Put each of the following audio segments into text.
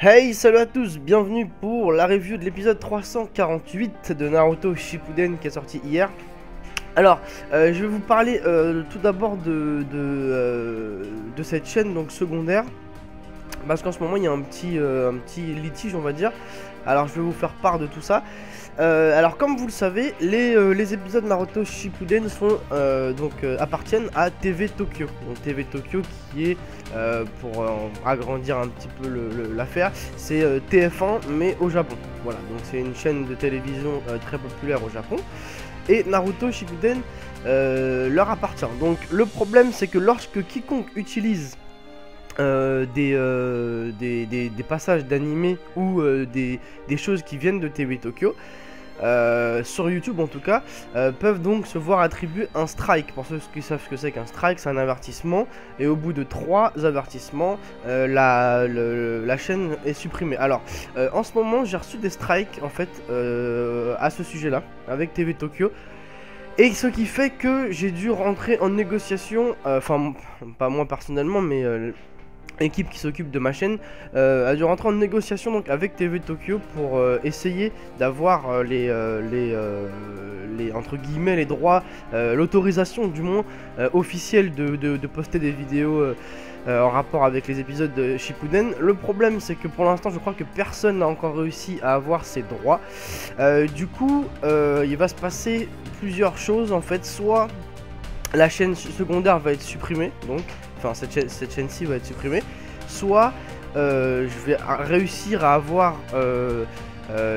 Hey, salut à tous, bienvenue pour la review de l'épisode 348 de Naruto Shippuden qui est sorti hier. Alors, je vais vous parler tout d'abord de cette chaîne donc secondaire, parce qu'en ce moment il y a un petit litige, on va dire. Alors je vais vous faire part de tout ça. Alors comme vous le savez, les épisodes Naruto Shippuden sont appartiennent à TV Tokyo. Donc TV Tokyo qui est pour agrandir un petit peu l'affaire, c'est TF1 mais au Japon. Voilà, donc c'est une chaîne de télévision très populaire au Japon. Et Naruto Shippuden leur appartient. Donc le problème c'est que lorsque quiconque utilise des passages d'animé ou des choses qui viennent de TV Tokyo, sur YouTube en tout cas, peuvent donc se voir attribuer un strike. Pour ceux qui savent ce que c'est qu'un strike, c'est un avertissement, et au bout de 3 avertissements, la chaîne est supprimée. Alors, en ce moment, j'ai reçu des strikes en fait à ce sujet-là, avec TV Tokyo. Et ce qui fait que j'ai dû rentrer en négociation, enfin, pas moi personnellement, mais l'équipe qui s'occupe de ma chaîne a dû rentrer en négociation donc avec TV Tokyo pour essayer d'avoir entre guillemets les droits, l'autorisation du moins officielle de poster des vidéos en rapport avec les épisodes de Shippuden. Le problème c'est que pour l'instant je crois que personne n'a encore réussi à avoir ces droits. Du coup il va se passer plusieurs choses en fait. Soit la chaîne secondaire va être supprimée, donc enfin cette chaîne-ci va être supprimée, soit je vais réussir à avoir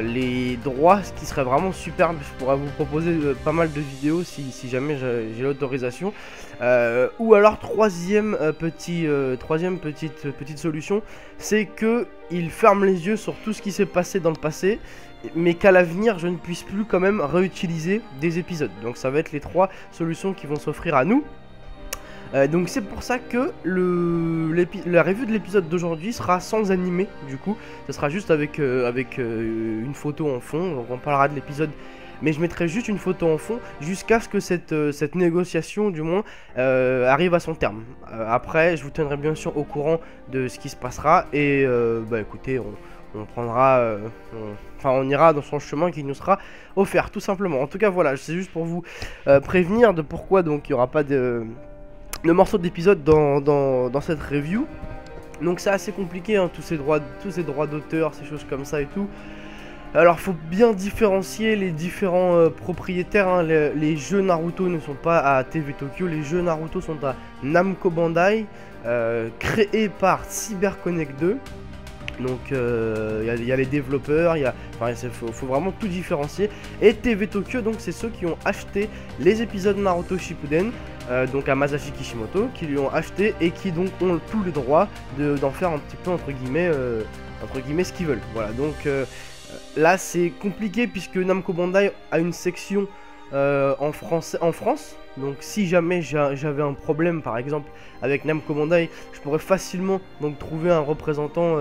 les droits, ce qui serait vraiment superbe. Je pourrais vous proposer pas mal de vidéos si jamais j'ai l'autorisation, ou alors troisième petite solution, c'est que ils ferment les yeux sur tout ce qui s'est passé dans le passé, mais qu'à l'avenir je ne puisse plus quand même réutiliser des épisodes. Donc ça va être les 3 solutions qui vont s'offrir à nous. Donc c'est pour ça que la review de l'épisode d'aujourd'hui sera sans animé. Du coup ce sera juste avec une photo en fond. Donc on parlera de l'épisode, mais je mettrai juste une photo en fond jusqu'à ce que cette négociation du moins arrive à son terme. Après je vous tiendrai bien sûr au courant de ce qui se passera. Et bah écoutez, on prendra, on ira dans son chemin qui nous sera offert tout simplement. En tout cas voilà, c'est juste pour vous prévenir de pourquoi donc il n'y aura pas de morceaux d'épisode dans cette review. Donc c'est assez compliqué hein, tous ces droits d'auteur, ces choses comme ça et tout. Alors faut bien différencier les différents propriétaires hein. Les jeux Naruto ne sont pas à TV Tokyo, les jeux Naruto sont à Namco Bandai, créés par CyberConnect 2. Donc il y a les développeurs, faut vraiment tout différencier. Et TV Tokyo, donc c'est ceux qui ont acheté les épisodes Naruto Shippuden, donc à Masashi Kishimoto, qui lui ont acheté et qui donc ont tous les droits d'en faire un petit peu entre guillemets ce qu'ils veulent. Voilà, donc là c'est compliqué puisque Namco Bandai a une section en France. Donc si jamais j'avais un problème par exemple avec Namco Bandai, je pourrais facilement donc trouver un représentant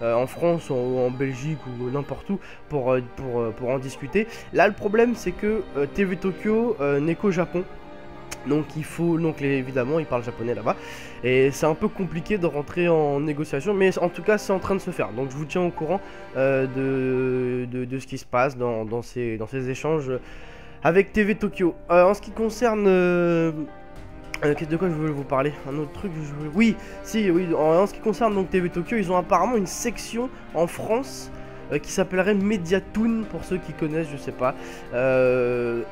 en France ou en Belgique ou n'importe où pour en discuter. Là le problème c'est que TV Tokyo n'est qu'au Japon. Donc évidemment ils parlent japonais là-bas. Et c'est un peu compliqué de rentrer en négociation. Mais en tout cas c'est en train de se faire. Donc je vous tiens au courant de ce qui se passe dans ces échanges avec TV Tokyo. En ce qui concerne de quoi je voulais vous parler, un autre truc oui, en ce qui concerne donc TV Tokyo, ils ont apparemment une section en France qui s'appellerait Mediatoon, pour ceux qui connaissent, je sais pas.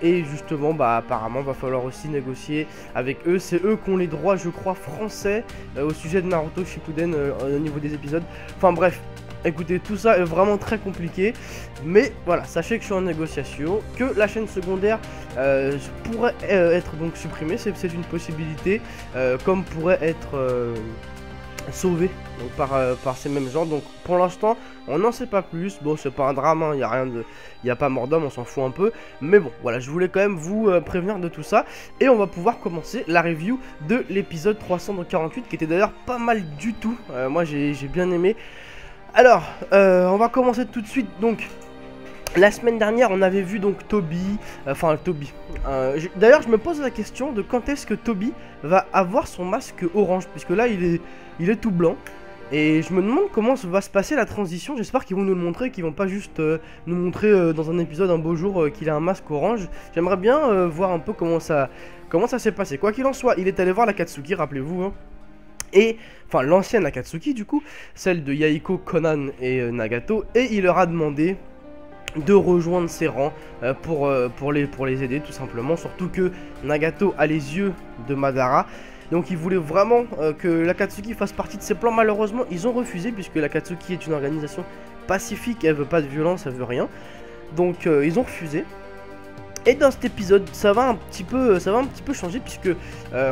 Et justement bah apparemment va falloir aussi négocier avec eux. C'est eux qui ont les droits je crois français au sujet de Naruto Shippuden au niveau des épisodes. Enfin bref, écoutez, tout ça est vraiment très compliqué. Mais voilà, sachez que je suis en négociation, que la chaîne secondaire pourrait être donc supprimée, c'est une possibilité, comme pourrait être sauvé donc par ces mêmes gens. Donc pour l'instant on n'en sait pas plus. Bon c'est pas un drame hein, il y a pas mort d'homme, on s'en fout un peu, mais bon voilà, je voulais quand même vous prévenir de tout ça. Et on va pouvoir commencer la review de l'épisode 348 qui était d'ailleurs pas mal du tout. Moi j'ai bien aimé. Alors on va commencer tout de suite. Donc la semaine dernière on avait vu donc Toby, d'ailleurs je me pose la question de quand est-ce que Toby va avoir son masque orange, puisque là il est tout blanc. Et je me demande comment va se passer la transition. J'espère qu'ils vont nous le montrer, qu'ils vont pas juste nous montrer dans un épisode un beau jour qu'il a un masque orange. J'aimerais bien voir un peu comment ça s'est passé. Quoi qu'il en soit, il est allé voir l'Akatsuki, rappelez-vous, hein. Et, enfin l'ancienne Akatsuki du coup, celle de Yahiko, Conan et Nagato. Et il leur a demandé de rejoindre ses rangs pour les aider tout simplement. Surtout que Nagato a les yeux de Madara. Donc il voulait vraiment que l'Akatsuki fasse partie de ses plans. Malheureusement ils ont refusé, puisque l'Akatsuki est une organisation pacifique, elle veut pas de violence, elle veut rien. Donc ils ont refusé. Et dans cet épisode ça va un petit peu changer, puisque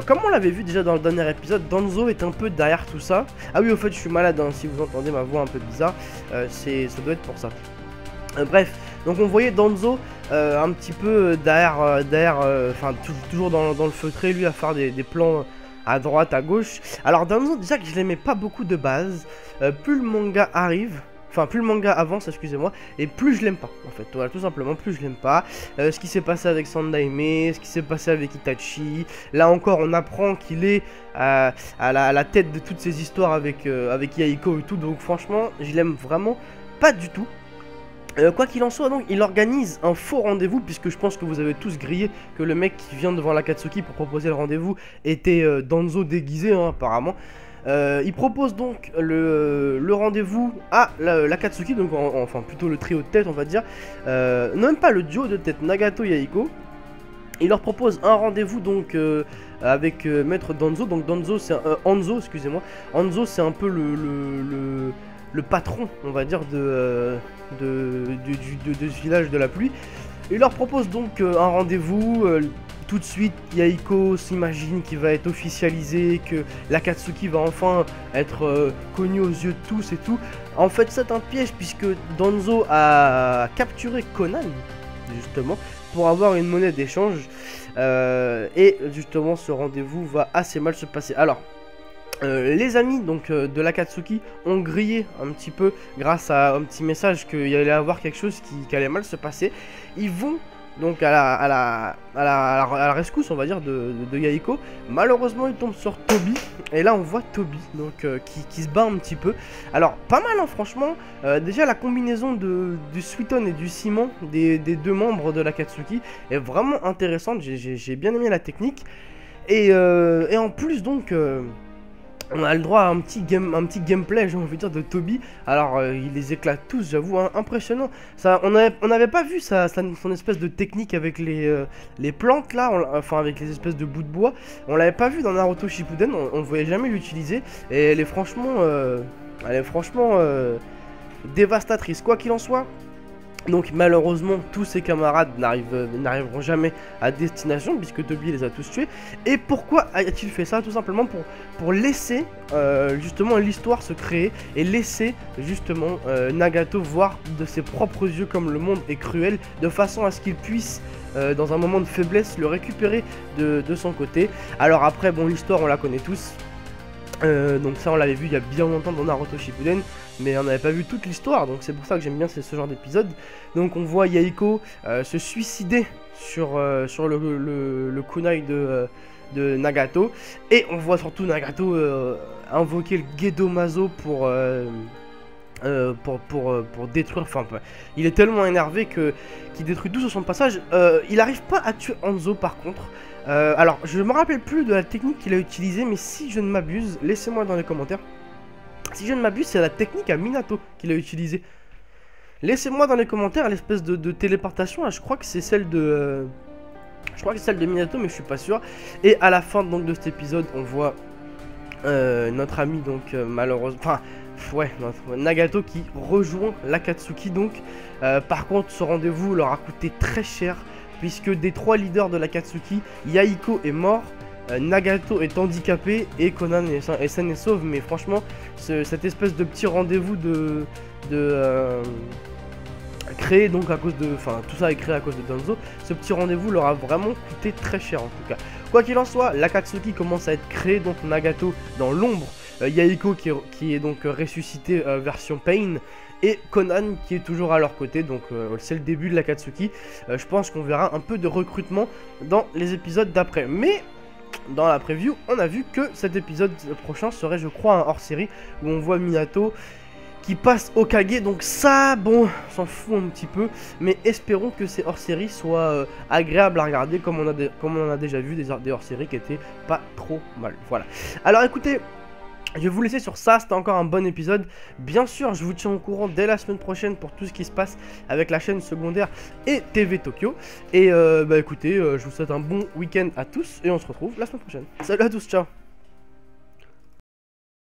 comme on l'avait vu déjà dans le dernier épisode, Danzo est un peu derrière tout ça. Ah oui, au fait je suis malade, hein, si vous entendez ma voix un peu bizarre, ça doit être pour ça. Bref, donc on voyait Danzo un petit peu derrière, enfin toujours dans le feutré, lui, à faire des plans à droite, à gauche. Alors Danzo, déjà que je l'aimais pas beaucoup de base, plus le manga arrive, enfin plus le manga avance, excusez-moi, et plus je l'aime pas, en fait, voilà, tout simplement, plus je l'aime pas. Ce qui s'est passé avec Sandaime, ce qui s'est passé avec Itachi, là encore on apprend qu'il est à la tête de toutes ces histoires avec Yahiko et tout, donc franchement, je l'aime vraiment pas du tout. Quoi qu'il en soit, donc il organise un faux rendez-vous, puisque je pense que vous avez tous grillé que le mec qui vient devant l'Akatsuki pour proposer le rendez-vous était Danzo déguisé, hein, apparemment. Il propose donc le rendez-vous à l'Akatsuki, donc enfin plutôt le trio de tête, on va dire, non, même pas le duo de tête, Nagato, Yahiko. Il leur propose un rendez-vous donc avec Maître Danzo. Donc Danzo, c'est Hanzo, excusez-moi. Hanzo, c'est un peu le patron, on va dire, de ce village de la pluie. Il leur propose donc un rendez-vous. Tout de suite, Yahiko s'imagine qu'il va être officialisé, que l'Akatsuki va enfin être connu aux yeux de tous et tout. En fait, c'est un piège, puisque Danzo a capturé Conan, justement, pour avoir une monnaie d'échange. Et justement, ce rendez-vous va assez mal se passer. Alors, les amis donc de l'Akatsuki ont grillé un petit peu grâce à un petit message qu'il y allait avoir quelque chose qui allait mal se passer. Ils vont donc à la rescousse, on va dire, de Yahiko. Malheureusement ils tombent sur Toby, et là on voit Toby donc qui se bat un petit peu. Alors pas mal, hein, franchement. Déjà la combinaison du Suiton et du ciment des deux membres de l'Akatsuki est vraiment intéressante. J'ai bien aimé la technique. Et en plus donc on a le droit à un petit gameplay, j'ai envie de dire, de Toby. Alors il les éclate tous, j'avoue, hein, impressionnant. Ça, on n'avait pas vu son espèce de technique avec les plantes là, enfin avec les espèces de bouts de bois. On l'avait pas vu dans Naruto Shippuden, on ne voyait jamais l'utiliser. Et elle est franchement dévastatrice, quoi qu'il en soit. Donc malheureusement tous ses camarades n'arriveront jamais à destination, puisque Toby les a tous tués. Et pourquoi a-t-il fait ça? Tout simplement pour laisser justement l'histoire se créer, et laisser justement Nagato voir de ses propres yeux comme le monde est cruel, de façon à ce qu'il puisse dans un moment de faiblesse le récupérer de son côté. Alors après, bon, l'histoire on la connaît tous. Donc ça on l'avait vu il y a bien longtemps dans Naruto Shippuden, mais on n'avait pas vu toute l'histoire, donc c'est pour ça que j'aime bien ce genre d'épisode. Donc on voit Yahiko se suicider sur le kunai de Nagato, et on voit surtout Nagato invoquer le Gedomazo pour détruire, enfin il est tellement énervé qu'il détruit tout sur son passage. Il n'arrive pas à tuer Hanzo par contre. Alors je me rappelle plus de la technique qu'il a utilisée, mais si je ne m'abuse, laissez-moi dans les commentaires. Si je ne m'abuse, c'est la technique à Minato qu'il a utilisée. Laissez-moi dans les commentaires l'espèce de téléportation là, je crois que c'est celle de Minato, mais je suis pas sûr. Et à la fin donc de cet épisode, on voit notre ami donc malheureusement, enfin ouais, Nagato qui rejoint l'Akatsuki donc. Par contre, ce rendez-vous leur a coûté très cher, puisque des 3 leaders de l'Akatsuki, Yahiko est mort, Nagato est handicapé, et Conan est sain et sauve. Mais franchement, cette espèce de petit rendez-vous créé donc à cause de, enfin tout ça est créé à cause de Danzo. Ce petit rendez-vous leur a vraiment coûté très cher en tout cas. Quoi qu'il en soit, l'Akatsuki commence à être créé, donc Nagato dans l'ombre, Yahiko qui est donc ressuscité version Pain, et Conan qui est toujours à leur côté. Donc c'est le début de l'Akatsuki. Je pense qu'on verra un peu de recrutement dans les épisodes d'après. Mais dans la preview, on a vu que cet épisode prochain serait, je crois, un hors-série où on voit Minato qui passe au Kage. Donc ça, bon, on s'en fout un petit peu, mais espérons que ces hors-séries soient agréables à regarder, comme on en a déjà vu des hors-séries qui étaient pas trop mal. Voilà. Alors écoutez, je vais vous laisser sur ça, c'était encore un bon épisode. Bien sûr, je vous tiens au courant dès la semaine prochaine pour tout ce qui se passe avec la chaîne secondaire et TV Tokyo. Et bah écoutez, je vous souhaite un bon week-end à tous et on se retrouve la semaine prochaine. Salut à tous, ciao.